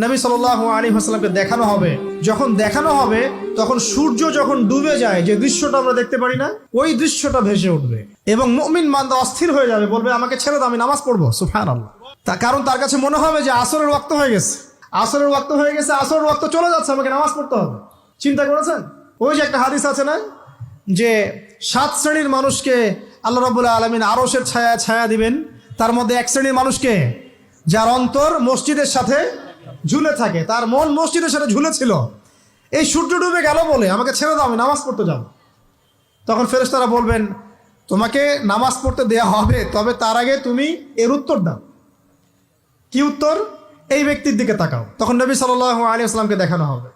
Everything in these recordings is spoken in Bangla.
নবী সাল্লাল্লাহু আলাইহি ওয়াসাল্লামকে দেখানো হবে। যখন দেখানো হবে তখন সূর্য যখন ডুবে যায়, যে দৃশ্যটা আমরা দেখতে পারি না, ওই দৃশ্যটা ভেসে উঠবে এবং মুমিন বান্দা অস্থির হয়ে যাবে, বলবে আমাকে ছেড়ে দাও, আমি নামাজ পড়বো। সুবহানাল্লাহ। কারণ তার কাছে মনে হবে যে আসরের ওয়াক্ত হয়ে গেছে, আসরের ওয়াক্ত হয়ে গেছে, আসরের ওয়াক্ত চলে যাচ্ছে, আমাকে নামাজ পড়তে হবে। চিন্তা করেছেন? ওই যে একটা হাদিস আছে না, যে 7 শ্রেণীর মানুষকে আল্লাহ রাব্বুল আলামিন আরশের ছায়া ছায়া দিবেন, তার মধ্যে এক শ্রেণীর মানুষকে যার অন্তর মসজিদের সাথে ঝুলে থাকে, তার মন মসজিদের সাথে ঝুলেছিল। এই সূর্য ডুবে গেল বলে আমাকে ছেড়ে দাও, আমি নামাজ পড়তে যাব। তখন ফেরেশতারা বলবেন তোমাকে নামাজ পড়তে দেয়া হবে, তবে তার আগে তুমি এর উত্তর দাও। কি উত্তর? এই ব্যক্তির দিকে তাকাও। তখন নবী সাল্লাল্লাহু আলাইহি ওয়াসাল্লামকে দেখানো হবে,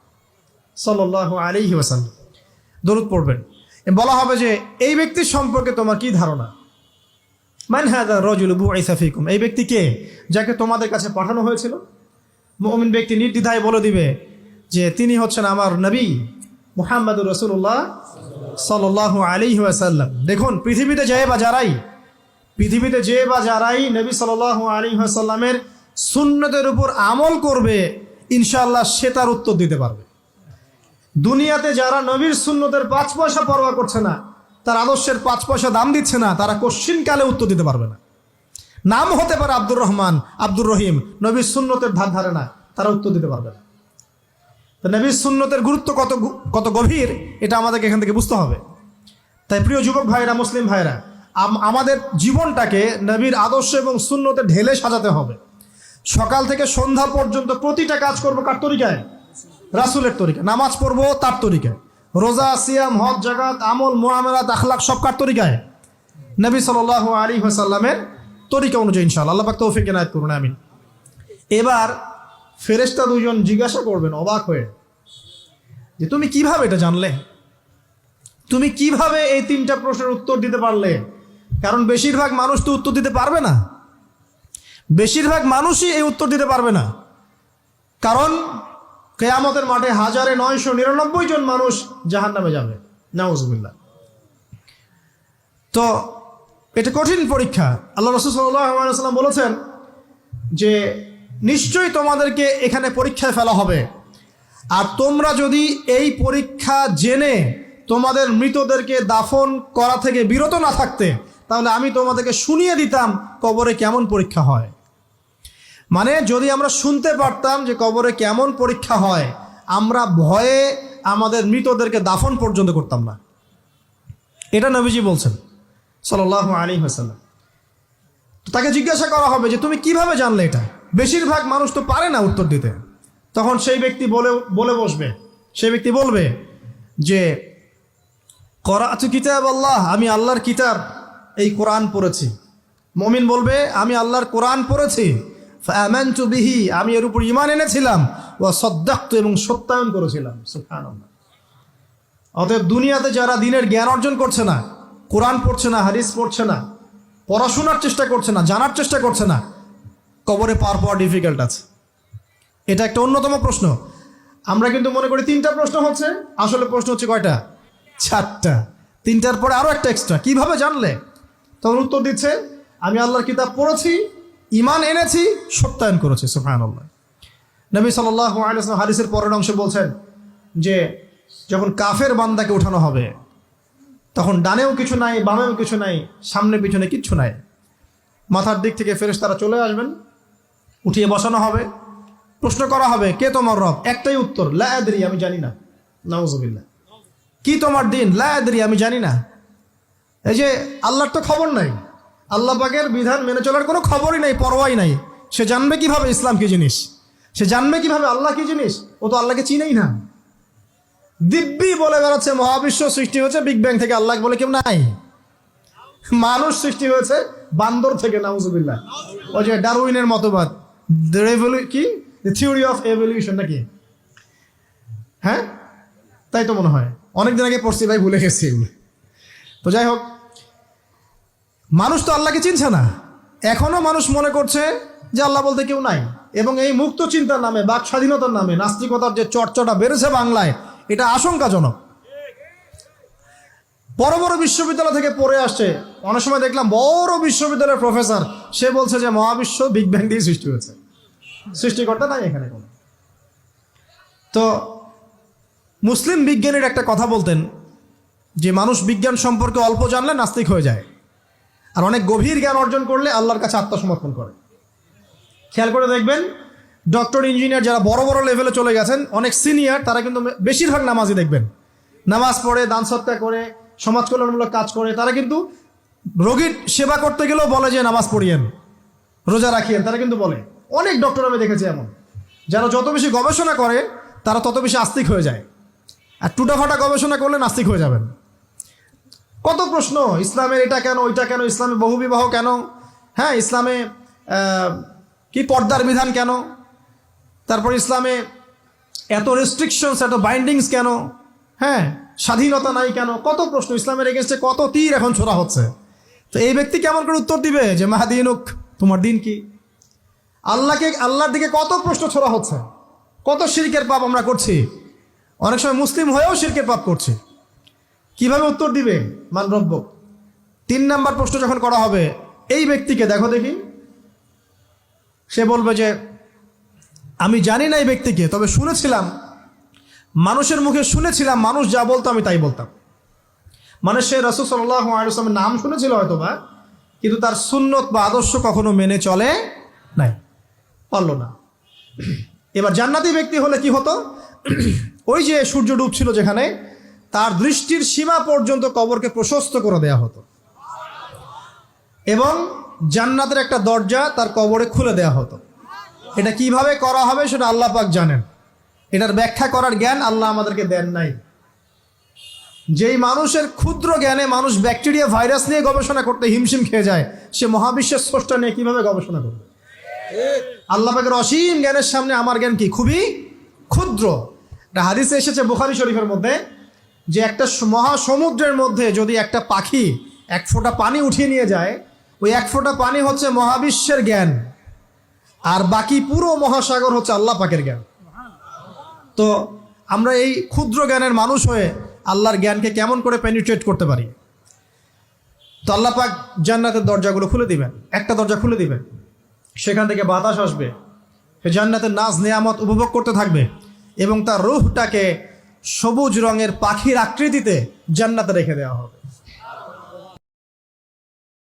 সাল্লাল্লাহু আলাইহি ওয়াসাল্লাম দরুদ পড়বেন। বলা হবে যে এই ব্যক্তির সম্পর্কে তোমার কি ধারণা? মান হাযা রাজুলু বুইসা ফীকুম, এই ব্যক্তি কে, যাকে তোমাদের কাছে পাঠানো হয়েছিল? মুমিন ব্যক্তি নির্দ্বিধায় বলে দিবে যে তিনি হচ্ছেন আমার নবী মুহাম্মদুর রাসূলুল্লাহ সাল্লাল্লাহু আলাইহি ওয়াসাল্লাম। দেখুন, পৃথিবীতে যে বা যারাই নবী সাল্লাল্লাহু আলাইহি ওয়াসাল্লামের সুন্নতের উপর আমল করবে, ইনশাআল্লাহ সে তার উত্তর দিতে পারবে। দুনিয়াতে যারা নবীর সুন্নতের 5 পয়সা পরোয়া করছে না, তার আদর্শের 5 পয়সা দাম দিচ্ছে না, তারা কোশ্চিনকালে উত্তর দিতে পারবে না। নাম হতে পারে আব্দুর রহমান, আব্দুর রহিম, নবীর সুন্নতের ধার ধারে না, তারা উত্তর দিতে পারবে না। তো নবীর সুন্নতের গুরুত্ব কত গভীর, এটা আমাদেরকে এখান থেকে বুঝতে হবে। তাই প্রিয় যুবক ভাইরা, মুসলিম ভাইরা, আমাদের জীবনটাকে নবীর আদর্শ এবং সুন্নতে ঢেলে সাজাতে হবে। সকাল থেকে সন্ধ্যা পর্যন্ত প্রতিটা কাজ করবো কার তরিকায়? রাসূলের তরিকা। নামাজ পড়বো তার তরিকায়, রোজা, সিয়াম, হজ, জাকাত, আমল, মুআমালাত, আখলাক সব কার তরিকায়? নবী সাল্লাল্লাহু আলাইহি ওয়াসাল্লামের তরিকা অনুযায়ী ইনশাআল্লাহ। আল্লাহ পাক তৌফিক এনায়েত করুন, আমিন। এবার ফেরেশতা দুজন জিজ্ঞাসা করবেন অবাক হয়ে যে তুমি কিভাবে এটা জানলে, তুমি কিভাবে এই 3টা প্রশ্নের উত্তর দিতে পারলে? কারণ বেশিরভাগ মানুষ তো উত্তর দিতে পারবে না, বেশিরভাগ মানুষই এই উত্তর দিতে পারবে না। কারণ কিয়ামতের মাঠে 1999 জন মানুষ জাহান্নামে যাবে, নাউজুবিল্লাহ। তো এটা কঠিন পরীক্ষা। আল্লাহ রাসূল সাল্লাল্লাহু আলাইহি ওয়াসাল্লাম বলেছেন যে নিশ্চয়ই তোমাদেরকে এখানে পরীক্ষায় ফেলা হবে, আর তোমরা যদি এই পরীক্ষা জেনে তোমাদের মৃতদেরকে দাফন করা থেকে বিরত না থাকতে, তাহলে আমি তোমাদেরকে শুনিয়ে দিতাম কবরে কেমন পরীক্ষা হয়। মানে যদি আমরা শুনতে পারতাম যে কবরে কেমন পরীক্ষা হয়, আমরা ভয়ে আমাদের মৃতদেরকে দাফন পর্যন্ত করতাম না। এটা নবীজি বলছেন সাল্লাল্লাহু আলাইহি ওয়াসাল্লাম। তো তাকে জিজ্ঞাসা করা হবে যে তুমি কিভাবে জানলে এটা? বেশিরভাগ মানুষ তো পারে না উত্তর দিতে। তখন সেই ব্যক্তি বলে বসবে, সেই ব্যক্তি বলবে যে করাতু কিতাব আল্লাহ, আমি আল্লাহর কিতাব এই কোরআন পড়েছি। মুমিন বলবে আমি আল্লাহর কোরআন পড়েছি, ফাআমানতু বিহি, আমি এর উপর ঈমান এনেছিলাম, ওয়া সাদ্দাকতু, এবং সত্যায়ন করেছিলাম। সুবহানাল্লাহ। অতএব দুনিয়াতে যারা দ্বীনের জ্ঞান অর্জন করছে না, কোরআন পড়ছে না, হাদিস পড়ছে না, পড়াশোনার চেষ্টা করছে না, জানার চেষ্টা করছে না, কবরে পার পাওয়া ডিফিকাল্ট আছে। এটা একটা অন্যতম প্রশ্ন। আমরা কিন্তু মনে করি 3টা প্রশ্ন হচ্ছে, আসলে প্রশ্ন হচ্ছে কয়টা? 4টা। 3টার পরে আরো একটা এক্সট্রা। কিভাবে জানলে? তখন উত্তর দিচ্ছে আমি আল্লাহর কিতাব পড়েছি, ঈমান এনেছি, সত্যায়ন করেছি। সুবহানাল্লাহ। নবী সাল্লাল্লাহু আলাইহি ওয়াসাল্লাম হাদিসের পরের অংশে বলছেন যে যখন কাফের বান্দাকে উঠানো হবে, তখন ডানেও কিছু নাই, বামেও কিছু নাই, সামনে পিছনে কিচ্ছু নাই। মাথার দিক থেকে ফেরেশতারা চলে আসবেন, উঠিয়ে বসানো হবে, প্রশ্ন করা হবে কে তোমার রব? একটাই উত্তর, লা আদরি, আমি জানি না। নাউজুবিল্লাহ। কি তোমার দিন? লা আদরি, আমি জানি না। এই যে আল্লাহর তো খবর নাই, আল্লাহ পাকের বিধান মেনে চলার কোনো খবরই নাই, পরোয়াই নাই। সে জানবে কিভাবে ইসলাম কি জিনিস? সে জানবে কিভাবে আল্লাহ কি জিনিস? ও তো আল্লাহকে চিনেই না। দিব্যি বলে বেড়াচ্ছে মহাবিশ্ব সৃষ্টি হয়েছে বিগ ব্যাং থেকে, আল্লাহ বলে কেউ নাই। মানুষ সৃষ্টি হয়েছে বান্দর থেকে, নাউজুবিল্লাহ। ওই যে ডারউইনের মতবাদ, কি থিওরি অফ এভলিউশন নাকি? হ্যাঁ, তাই তো মনে হয়। অনেকদিন আগে পড়ছি ভাই, ভুলে গেছি এগুলো। তো যাই হোক, মানুষ তো আল্লাহকে চিনছে না। এখনো মানুষ মনে করছে যে আল্লাহ বলতে কেউ নাই, এবং এই মুক্ত চিন্তার নামে, বাক স্বাধীনতার নামে নাস্তিকতার যে চর্চাটা বেড়েছে বাংলায়, এটা আশঙ্কাজনক। বড় বড় বিশ্ববিদ্যালয় থেকে পড়ে আসছে, অনেক সময় দেখলাম বড় বিশ্ববিদ্যালয়ের প্রফেসর, সে বলছে যে মহাবিশ্ব বিগ ব্যাং দিয়ে সৃষ্টি হয়েছে, সৃষ্টিকর্তা নাই এখানে কোনো। তো মুসলিম বিজ্ঞানীর একটা কথা বলতেন যে মানুষ বিজ্ঞান সম্পর্কে অল্প জানলে নাস্তিক হয়ে যায়, আর অনেক গভীর জ্ঞান অর্জন করলে আল্লাহর কাছে আত্মসমর্পণ করে। খেয়াল করে দেখবেন, ডক্টর ইঞ্জিনিয়ার যারা বড় বড় লেভেলে চলে গেছেন, অনেক সিনিয়র, তারা কিন্তু বেশিরভাগ নামাজি দেখবেন, নামাজ পড়ে, দান সৎকার করে, সমাজ কল্যাণমূলক কাজ করে। তারা কিন্তু রোগীর সেবা করতে গেলেও বলে যে নামাজ পড়িয়েন, রোজা রাখিয়েন, তারা কিন্তু বলে। অনেক ডক্টর আমি দেখেছি এমন, যারা যত বেশি গবেষণা করে তারা তত বেশি আস্তিক হয়ে যায়, আর টুটাফাটা গবেষণা করলে নাস্তিক হয়ে যাবেন। কত প্রশ্ন, ইসলামের এটা কেন, ওইটা কেন, ইসলামে বহুবিবাহ কেন, হ্যাঁ ইসলামে কি পর্দার বিধান কেন, তারপর ইসলামে এত রেস্ট্রিকশনস, এত বাইন্ডিংস কেন, হ্যাঁ স্বাধীনতা নাই কেন, কত প্রশ্ন। ইসলামের এগেনস্টে কত তীর এখন ছোড়া হচ্ছে। তো এই ব্যক্তি কেমন করে উত্তর দিবে যে মাহাদিনুক, তোমার দিন কি? আল্লাহর দিকে কত প্রশ্ন ছোড়া হচ্ছে, কত শিরকের পাপ আমরা করছি, অনেক সময় মুসলিম হয়েও শিরকের পাপ করছি। কিভাবে উত্তর দিবে মান রব্য? 3 নাম্বার প্রশ্ন যখন করা হবে, এই ব্যক্তিকে দেখো দেখি, সে বলবে যে আমি জানি না এই ব্যক্তিকে, তবে শুনেছিলাম, মানুষের মুখে শুনেছিলাম, মানুষ যা বলতো আমি তাই বলতাম। মানে সে রাসূল সাল্লাল্লাহু আলাইহি ওয়াসাল্লামের নাম শুনেছিল হয়তো বা, কিন্তু তার সুন্নত বা আদর্শ কখনো মেনে চলে নাই, পারলো না। এবার জান্নাতি ব্যক্তি হলে কি হতো? ওই যে সূর্য ডুবছিল যেখানে, তার দৃষ্টির সীমা পর্যন্ত কবরকে প্রশস্ত করে দেয়া হতো, এবং জান্নাতের একটা দরজা তার কবরে খুলে দেয়া হতো। এটা কিভাবে করা হবে সেটা আল্লাহ পাক জানেন, এটার ব্যাখ্যা করার জ্ঞান আল্লাহ আমাদেরকে দেন নাই। যেই মানুষের ক্ষুদ্র জ্ঞানে মানুষ ব্যাকটেরিয়া ভাইরাস নিয়ে গবেষণা করতে হিমশিম খেয়ে যায়, সে মহাবিশ্বের স্রষ্টা নিয়ে কিভাবে গবেষণা করবে? আল্লাহ পাকের অসীম জ্ঞানের সামনে আমার জ্ঞান কি? খুবই ক্ষুদ্র। একটা হাদিসে এসেছে বুখারী শরীফের মধ্যে, যে একটা মহাসমুদ্রের মধ্যে যদি একটা পাখি 1 ফোঁটা পানি উঠিয়ে নিয়ে যায়, ওই 1 ফোঁটা পানি হচ্ছে মহাবিশ্বের জ্ঞান, আর বাকি পুরো মহাসাগর হচ্ছে আল্লাহ পাকের জ্ঞান। তো আমরা এই ক্ষুদ্র জ্ঞানের মানুষ হয়ে আল্লাহর জ্ঞানকে কেমন করে পেনিট্রেট করতে পারি? তো আল্লাহ পাক জান্নাতের দরজাগুলো খুলে দিবেন, একটা দরজা খুলে দিবেন, সেখান থেকে বাতাস আসবে, সে জান্নাতের নাজ নেয়ামত উপভোগ করতে থাকবে, এবং তার রূহটাকে সবুজ রঙের পাখির আকৃতিতে জান্নাতে রেখে দেওয়া হবে।